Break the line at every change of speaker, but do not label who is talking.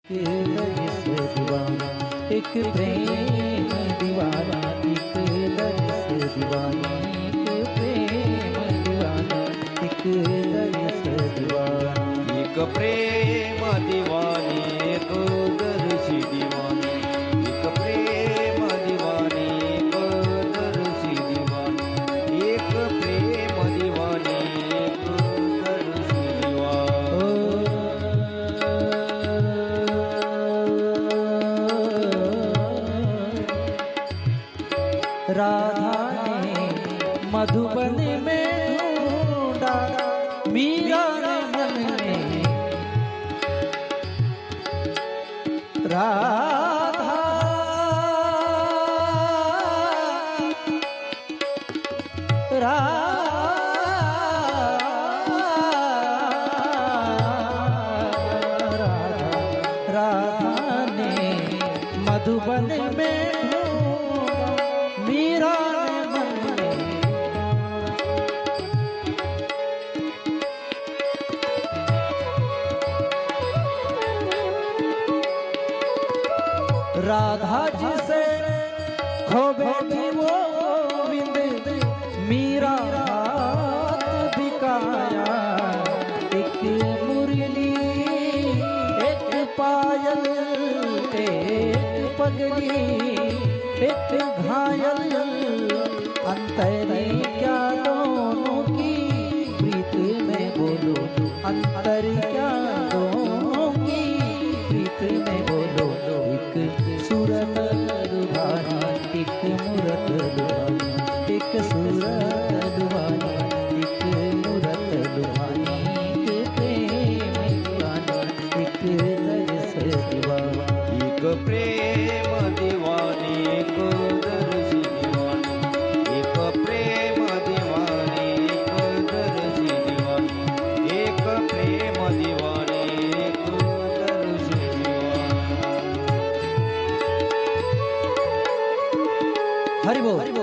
दर्श दीवाना एक प्रेम दीवाना एक दर्श दीवाना एक प्रेम दीवाना एक दर्श दीवाना
एक प्रेम दीवानी एक दर्शी दीवानी एक प्रेम दीवानी एक दर्शी दीवानी एक प्रेम दीवानी एक दर्शी दीवानी
राधा ने मधुबन में ढूंढा मीरा ने मन में राधा राधा ने मधुबन में मीरा ने मन में राधा जी से खो बैठी वो गोविंद मीरा हाथ दिखाया एक मुरली एक पायल एक पगली एक घायल अंतर क्या दोनों की प्रीत में बोलो अंतर क्या दोनों की प्रीत में बोलो एक सूरत लुभानी एक मूरत लुभानी एक सूरत लुभानी एक मूरत लुभानी एक प्रेम दीवाना एक दर्श दीवाना
एक प्रेम दीवानी एक दर्शी दीवानी एक प्रेम दीवानी एक दर्शी दीवानी एक प्रेम दीवानी एक दर्शी दीवानी
हरि बोल